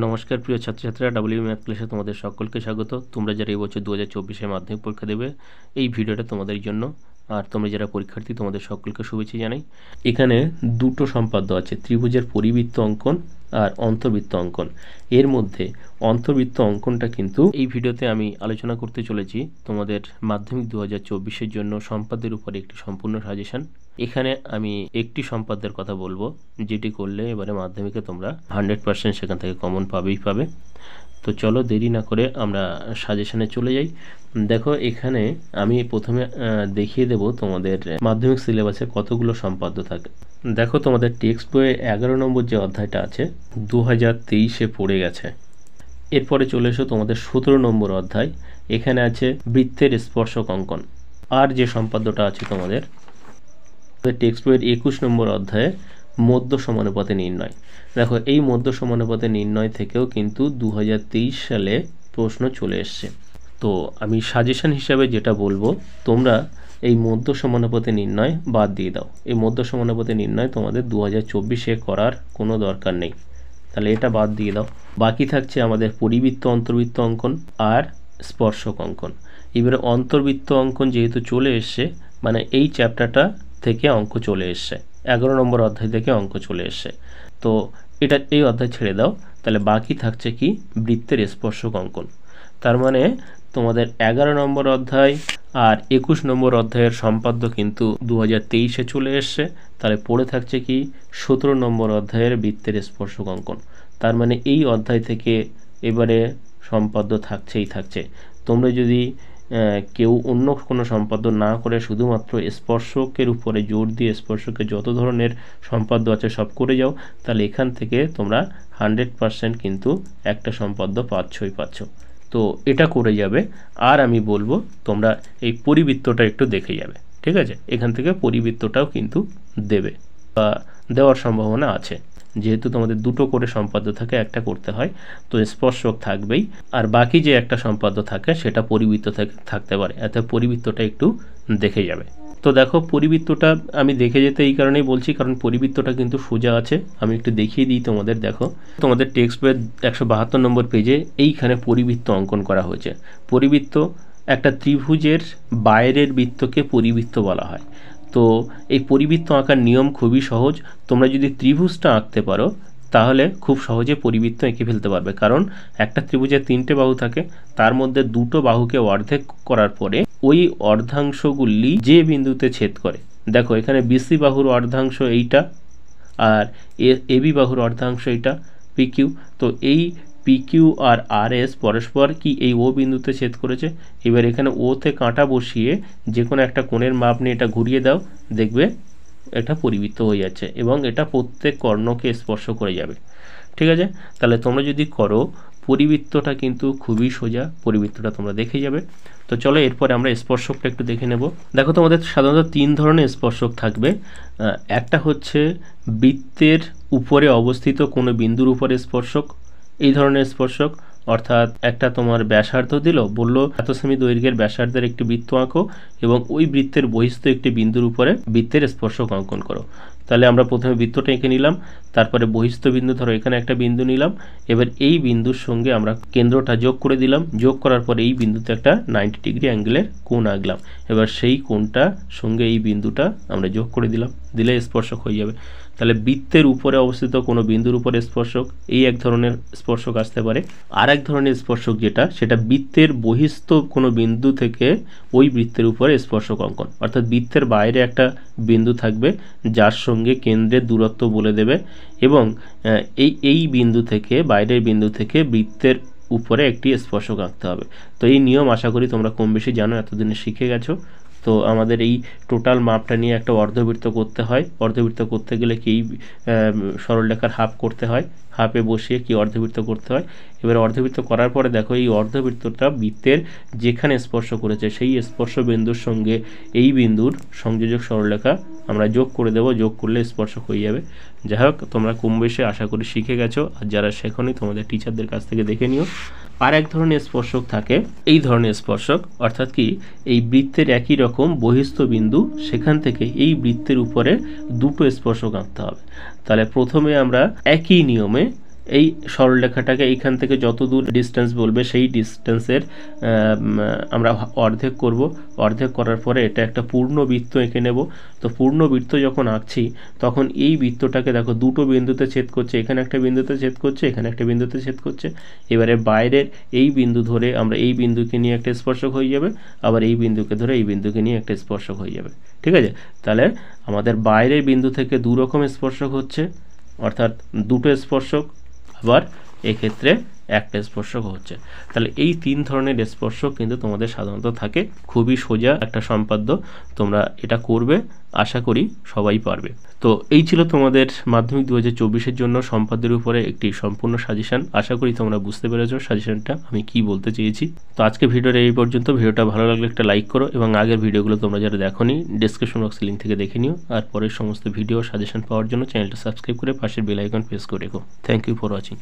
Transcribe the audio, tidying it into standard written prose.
নমস্কার প্রিয় ছাত্রছাত্রীরা, ডাব্লিউ ম্যাথ ক্লাসে তোমাদের সকলকে স্বাগত। তোমরা যারা এই বছর 2024-এ মাধ্যমিক পরীক্ষা দেবে, এই ভিডিওটা তোমাদের জন্য। আর তোমরা যারা পরীক্ষার্থী, তোমাদের সকলকে শুভেচ্ছা জানাই। এখানে দুটো সম্পাদ্য আছে, ত্রিভুজের পরিবৃত্ত অঙ্কন আর অন্তর্বৃত্ত অঙ্কন। এর মধ্যে অন্তর্বৃত্ত অঙ্কনটা কিন্তু এই ভিডিওতে আমি আলোচনা করতে চলেছি তোমাদের মাধ্যমিক 2024-এর জন্য সম্পাদ্যের উপরে একটি সম্পূর্ণ সাজেশন। এখানে আমি একটি সম্পাদ্যের কথা বলবো, যেটি করলে এবারে মাধ্যমিকে তোমরা 100% সেখান থেকে কমন পাবে। তো চলো দেরি না করে আমরা সাজেশনে চলে যাই। দেখো, এখানে আমি প্রথমে দেখিয়ে দেব তোমাদের মাধ্যমিক সিলেবাসে কতগুলো সম্পাদ্য থাকে। দেখো, তোমাদের টেক্সট বইয়ে 11 নম্বর যে অধ্যায়টা আছে 2023-এ পড়ে গেছে। এরপরে চলে এসো তোমাদের 17 নম্বর অধ্যায়, এখানে আছে বৃত্তের স্পর্শক অঙ্কন। আর যে সম্পাদ্যটা আছে তোমাদের টেক্সট বইয়ের 21 নম্বর অধ্যায়ে মধ্য সমানুপাতে নির্ণয়। দেখো, এই মধ্য সমানুপাতে নির্ণয় থেকেও কিন্তু 2023 সালে প্রশ্ন চলে এসছে। তো আমি সাজেশন হিসাবে যেটা বলবো, তোমরা এই মধ্য সমানুপাতে নির্ণয় বাদ দিয়ে দাও। এই মধ্য সমানুপাতে নির্ণয় তোমাদের 2024-এ করার কোনো দরকার নেই, তাহলে এটা বাদ দিয়ে দাও। বাকি থাকছে আমাদের পরিবৃত্ত অন্তর্বৃত্ত অঙ্কন আর স্পর্শক অঙ্কন। এবারে অন্তর্বৃত্ত অঙ্কন যেহেতু চলে এসছে, মানে এই চ্যাপ্টারটা থেকে অঙ্ক চলে এসছে, 11 নম্বর অধ্যায় থেকে অঙ্ক চলে এসছে, তো এটা এই অধ্যায় ছেড়ে দাও। তাহলে বাকি থাকছে কি, বৃত্তের স্পর্শক অঙ্কন। তার মানে তোমাদের 11 নম্বর অধ্যায় আর 21 নম্বর অধ্যায়ের সম্পাদ্য কিন্তু 2023-এ চলে এসছে। তাহলে পড়ে থাকছে কি, 17 নম্বর অধ্যায়ের বৃত্তের স্পর্শক অঙ্কন। তার মানে এই অধ্যায় থেকে এবারে সম্পাদ্য থাকছে। তোমরা যদি কেউ অন্য কোনো সম্পাদ্য না করে শুধুমাত্র স্পর্শকের উপরে জোর দিয়ে স্পর্শকের যত ধরনের সম্পাদ্য আছে সব করে যাও, তাহলে এখান থেকে তোমরা 100% কিন্তু একটা সম্পাদ্য পাচ্ছ। তো এটা করে যাবে। আর আমি বলবো তোমরা এই পরিবৃত্তটা একটু দেখে যাবে, ঠিক আছে? এখান থেকে পরিবৃত্তটাও কিন্তু দেবে বা দেওয়ার সম্ভাবনা আছে, যেহেতু তোমাদের দুটো করে সম্পাদ্য থাকে, একটা করতে হয়, তো স্পর্শক থাকবেই। আর বাকি যে একটা সম্পাদ্য থাকে সেটা পরিবৃত্ত থাকতে পারে, এতে পরিবৃত্তটা একটু দেখে যাবে। তো দেখো, পরিবৃত্তটা আমি দেখে যেতে এই কারণেই বলছি, কারণ পরিবৃত্তটা কিন্তু সোজা আছে। আমি একটু দেখিয়ে দিই তোমাদের। দেখো, তোমাদের টেক্সট বইয়ের 172 নম্বর পেজে এইখানে পরিবৃত্ত অঙ্কন করা হয়েছে। পরিবৃত্ত একটা ত্রিভুজের বাইরের বৃত্তকে পরিবৃত্ত বলা হয়। তো এই পরিবৃত্ত আঁকার নিয়ম খুবই সহজ। তোমরা যদি ত্রিভুজটা আঁকতে পারো তাহলে খুব সহজে পরিবৃত্ত এঁকে ফেলতে পারবে, কারণ একটা ত্রিভুজের 3টে বাহু থাকে, তার মধ্যে দুটো বাহুকে অর্ধেক করার পরে ওই অর্ধাংশগুলি যে বিন্দুতে ছেদ করে, দেখো এখানে বিসি বাহুর অর্ধাংশ এইটা আর এবি বাহুর অর্ধাংশ এইটা পিকিউ। তো এই পিকিউ আর আর এস পরস্পর কি এই ও বিন্দুতে ছেদ করেছে। এবার এখানে ওতে কাঁটা বসিয়ে যে কোনো একটা কোণের মাপ নিয়ে এটা ঘুরিয়ে দাও, দেখবে এটা পরিবৃত্ত হয়ে যাচ্ছে এবং এটা প্রত্যেক কর্ণকে স্পর্শ করে যাবে, ঠিক আছে? তাহলে তোমরা যদি করো, পরিবৃত্তটা কিন্তু খুবই সোজা, পরিবৃত্তটা তোমরা দেখে যাবে। তো চলো এরপরে আমরা স্পর্শকটা একটু দেখে নেব। দেখো, তোমাদের সাধারণত 3 ধরনের স্পর্শক থাকবে। একটা হচ্ছে বৃত্তের উপরে অবস্থিত কোনো বিন্দুর উপরে স্পর্শক, এই ধরনের স্পর্শক। অর্থাৎ একটা তোমার ব্যাসার্ধ দিল, বললো এত সেমি দৈর্ঘ্যের ব্যাসার্ধের একটি বৃত্ত আঁকো এবং ওই বৃত্তের বহিস্থ একটি বিন্দুর উপরে বৃত্তের স্পর্শক অঙ্কন করো। তাহলে আমরা প্রথমে বৃত্তটা এঁকে নিলাম, তারপরে বহিস্থ বিন্দু, ধরো এখানে একটা বিন্দু নিলাম, এবার এই বিন্দুর সঙ্গে আমরা কেন্দ্রটা যোগ করে দিলাম। যোগ করার পরে এই বিন্দুতে একটা 90 ডিগ্রি অ্যাঙ্গেলের কোণ আঁকলাম। এবার সেই কোণটা সঙ্গে এই বিন্দুটা আমরা যোগ করে দিলে স্পর্শক হয়ে যাবে। তাহলে বৃত্তের উপরে অবস্থিত কোনো বিন্দুর উপরে স্পর্শক, এই এক ধরনের স্পর্শক আসতে পারে। আর এক ধরনের স্পর্শক সেটা বৃত্তের বহিস্থ কোনো বিন্দু থেকে ওই বৃত্তের উপরে স্পর্শক অঙ্কন। অর্থাৎ বৃত্তের বাইরে একটা বিন্দু থাকবে যার সঙ্গে কেন্দ্রের দূরত্ব বলে দেবে এবং এই বিন্দু থেকে, বাইরের বিন্দু থেকে বৃত্তের উপরে একটি স্পর্শক আঁকতে হবে। তো এই নিয়ম আশা করি তোমরা কম বেশি জানো, এতদিনে শিখে গেছো। তো আমাদের এই টোটাল মাপটা নিয়ে একটা অর্ধবৃত্ত করতে হয়। অর্ধবৃত্ত করতে গেলে কি সরলরেখার হাফ করতে হয়, হাফে বসিয়ে কি অর্ধবৃত্ত করতে হয়। এবার অর্ধবৃত্ত করার পরে দেখো, এই অর্ধবৃত্তটা বৃত্তের যেখানে স্পর্শ করেছে সেই স্পর্শ বিন্দুর সঙ্গে এই বিন্দুর সংযোজক সরলরেখা আমরা যোগ করে দেবো। যোগ করলে স্পর্শক হয়ে যাবে। যাই হোক, তোমরা কম বেশি আশা করি শিখে গেছো, আর যারা শেখোনি তোমাদের টিচারদের কাছ থেকে দেখে নিও। আর এক ধরনের স্পর্শক থাকে এই ধরনের স্পর্শক, অর্থাৎ কি এই বৃত্তের একই রকম বহিস্থ বিন্দু, সেখান থেকে এই বৃত্তের উপরে দুটো স্পর্শক আঁকতে হবে। তাহলে প্রথমে আমরা একই নিয়মে এই সরলরেখাটাকে এইখান থেকে যত দূর ডিস্টেন্স বলবে সেই ডিস্টেন্সের আমরা অর্ধেক করব। অর্ধেক করার পরে এটা একটা পূর্ণ বৃত্ত এঁকে নেব। তো পূর্ণ বৃত্ত যখন আঁকছি তখন এই বৃত্তটাকে দেখো দুটো বিন্দুতে ছেদ করছে, এখানে একটা বিন্দুতে ছেদ করছে, এখানে একটা বিন্দুতে ছেদ করছে। এবারে বাইরের এই বিন্দু ধরে আমরা এই বিন্দুকে নিয়ে একটা স্পর্শক হয়ে যাবে, আবার এই বিন্দুকে ধরে এই বিন্দুকে নিয়ে একটা স্পর্শক হয়ে যাবে। ঠিক আছে, তাহলে আমাদের বাইরের বিন্দু থেকে দু রকম স্পর্শক হচ্ছে, অর্থাৎ দুটো স্পর্শক, আবার এক্ষেত্রে একটা স্পর্শক হচ্ছে। তাহলে এই তিন ধরনের স্পর্শক কিন্তু তোমাদের সাধারণত থাকে। খুবই সোজা একটা সম্পাদ্য, তোমরা এটা করবে, আশা করি সবাই পারবে। তো এই ছিল তোমাদের মাধ্যমিক 2024-এর জন্য সম্পাদ্যের উপরে একটি সম্পূর্ণ সাজেশন। আশা করি তোমরা বুঝতে পেরেছো সাজেশনটা আমি কি বলতে চেয়েছি। তো আজকে ভিডিওটা এই পর্যন্ত। ভিডিওটা ভালো লাগলে একটা লাইক করো, এবং আগের ভিডিওগুলো তোমরা যারা দেখোনি ডেসক্রিপশন বক্সে লিঙ্ক থেকে দেখে নিও। আর পরের সমস্ত ভিডিও সাজেশন পাওয়ার জন্য চ্যানেলটা সাবস্ক্রাইব করে পাশের বেল আইকন প্রেস করে রেখো। Thank you for watching.